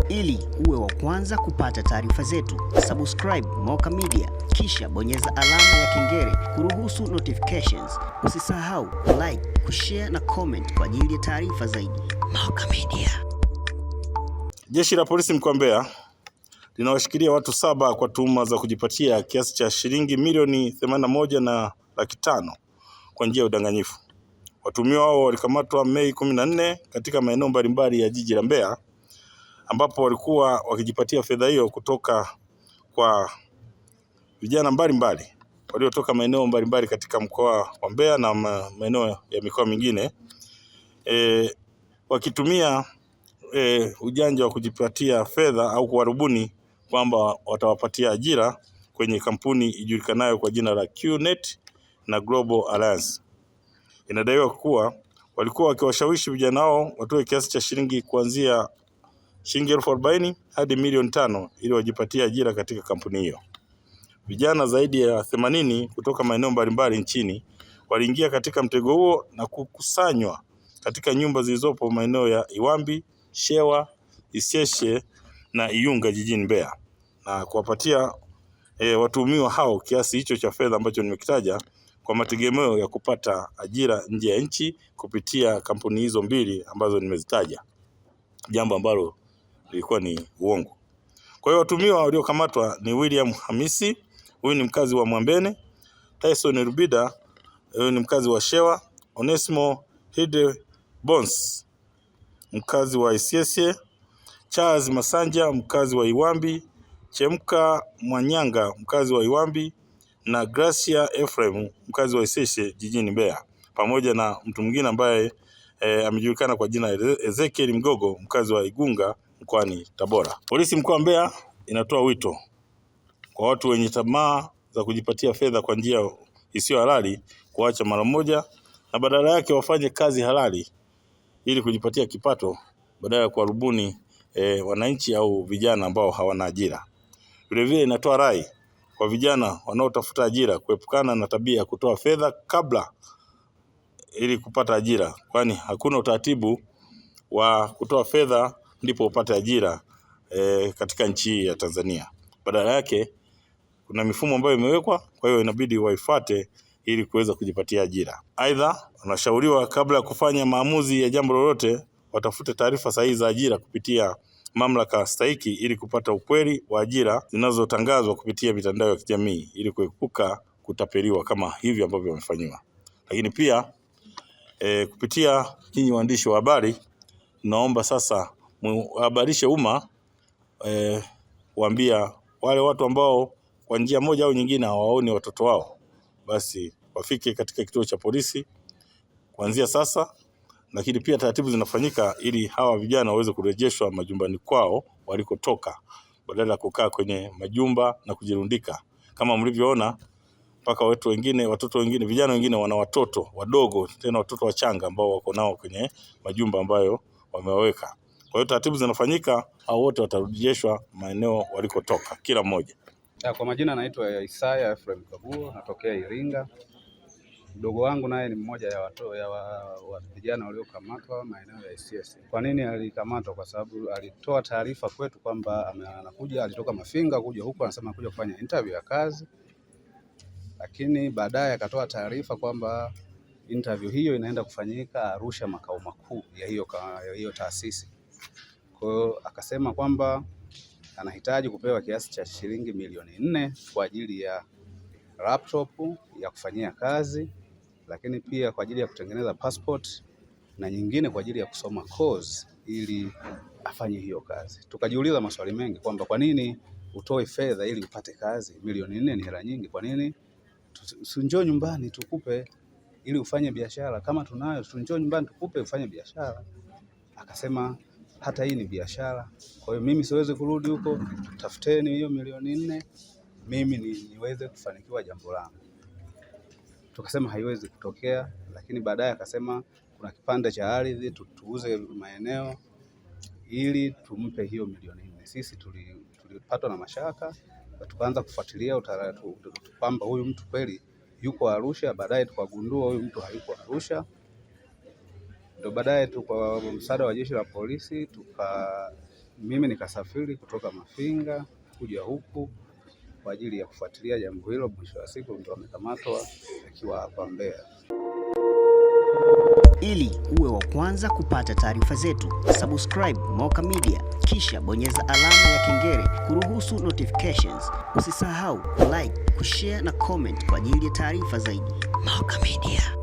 Ili uwe wa kwanza kupata taarifa zetu, subscribe Moka Media kisha bonyeza alama ya kengele kuruhusu notifications. Usisahau like, kushare na comment kwa ajili ya taarifa zaidi. Moka Media. Jeshi la polisi mkoa wa Mbeya linawashikilia watu 7 kwa tuhuma za kujipatia kiasi cha shilingi milioni 81 na laki 5 kwa njia ya udanganyifu. Watuhumiwa hao walikamatwa Mei 14 katika maeneo mbalimbali ya jiji la Mbeya, ambapo walikuwa wakijipatia fedha hiyo kutoka kwa vijana mbalimbali waliotoka maeneo mbalimbali katika mkoa wa Mbeya na maeneo ya mikoa mingine, wakitumia ujanja wa kujipatia fedha au kuwarubuni kwamba watawapatia ajira kwenye kampuni ijulikanayo kwa jina la QNet na Global Alliance. Inadaiwa kuwa walikuwa wakiwashawishi vijana hao watoe kiasi cha shilingi kuanzia shilingi 40,000 hadi milioni 5 ili wajipatie ajira katika kampuni hiyo. Vijana zaidi ya 80 kutoka maeneo mbalimbali nchini waliingia katika mtego huo na kukusanywa katika nyumba zilizopo maeneo ya Iwambi, Shewa, Isyesye na Iyunga jijini Mbeya, na kuwapatia watuhumiwa hao kiasi hicho cha fedha ambacho nimekitaja kwa mategemeo ya kupata ajira nje ya nchi kupitia kampuni hizo mbili ambazo nimezitaja, jambo ambalo lilikuwa ni uongo. Kwa hiyo watuhumiwa waliokamatwa ni William Hamisi, huyu ni mkazi wa Mwambene; Tyson Rubida, huyu ni mkazi wa Shewa; Onesmo Hide Bones, mkazi wa Isyesye; Charles Masanja, mkazi wa Iwambi; Chemka Mwanyanga, mkazi wa Iwambi; na Gracia Ephraim, mkazi wa Isyesye jijini Mbeya, pamoja na mtu mwingine ambaye amejulikana kwa jina Ezekiel Mgogo, mkazi wa Igunga mkoani Tabora. Polisi mkoa wa Mbeya inatoa wito kwa watu wenye tamaa za kujipatia fedha kwa njia isiyo halali kuacha mara moja, na badala yake wafanye kazi halali ili kujipatia kipato badala ya kuwarubuni wananchi au vijana ambao hawana ajira. Vilevile inatoa rai kwa vijana wanaotafuta ajira kuepukana na tabia ya kutoa fedha kabla ili kupata ajira, kwani hakuna utaratibu wa kutoa fedha ndipo upate ajira katika nchi ya Tanzania. Badala yake kuna mifumo ambayo imewekwa, kwa hiyo inabidi waifuate ili kuweza kujipatia ajira. Aidha, wanashauriwa kabla ya kufanya maamuzi ya jambo lolote watafute taarifa sahihi za ajira kupitia mamlaka stahiki ili kupata ukweli wa ajira zinazotangazwa kupitia mitandao ya kijamii ili kuepuka kutapeliwa kama hivi ambavyo wamefanywa. Lakini pia kupitia nyinyi waandishi wa habari, naomba sasa muhabarishe umma, kuambia wale watu ambao kwa njia moja au nyingine hawaoni watoto wao, basi wafike katika kituo cha polisi kuanzia sasa. Lakini pia taratibu zinafanyika ili hawa vijana waweze kurejeshwa majumbani kwao walikotoka, badala ya kukaa kwenye majumba na kujirundika. Kama mlivyoona, mpaka watoto wengine, vijana wengine wana watoto wadogo, tena watoto wachanga ambao wako nao kwenye majumba ambayo wamewaweka. Kwa hiyo taratibu zinafanyika, hao wote watarejeshwa maeneo walikotoka kila mmoja. Kwa majina naitwa Isaya Ephraim Kabuo, natokea Iringa. Mdogo wangu naye ni mmoja wa vijana waliokamatwa maeneo ya Isyesye. Kwa nini alikamatwa? Kwa sababu alitoa taarifa kwetu kwamba anakuja, alitoka Mafinga kuja huko, anasema kuja kufanya interview ya kazi, lakini baadaye akatoa taarifa kwamba interview hiyo inaenda kufanyika Arusha, makao makuu ya hiyo taasisi. Kwa hiyo akasema kwamba anahitaji kupewa kiasi cha shilingi milioni 4 kwa ajili ya laptop ya kufanyia kazi, lakini pia kwa ajili ya kutengeneza passport na nyingine kwa ajili ya kusoma course ili afanye hiyo kazi. Tukajiuliza maswali mengi kwamba kwa nini utoe fedha ili upate kazi? Milioni 4 ni hela nyingi, kwa nini njoo nyumbani tukupe ili ufanye biashara? Kama tunayo, njoo nyumbani tukupe ufanye biashara. Akasema hata hii ni biashara, kwa hiyo mimi siwezi kurudi huko, tafuteni hiyo milioni 4 mimi niweze kufanikiwa jambo langu. Tukasema haiwezi kutokea, lakini baadaye akasema kuna kipande cha ardhi tuuze maeneo ili tumpe hiyo milioni 4. Sisi tulipatwa na mashaka, tukaanza kufuatilia kwamba huyu mtu kweli yuko Arusha. Baadaye tukagundua huyu mtu hayuko Arusha. Ndio baadaye kwa msaada wa jeshi la polisi mimi nikasafiri kutoka Mafinga kuja huku kwa ajili ya kufuatilia jambo hilo. Mwisho wa siku ndio amekamatwa akiwa hapa Mbeya. Ili uwe wa kwanza kupata taarifa zetu, subscribe Moka Media, kisha bonyeza alama ya kengele kuruhusu notifications. Usisahau like, kushare na comment kwa ajili ya taarifa zaidi. Moka Media.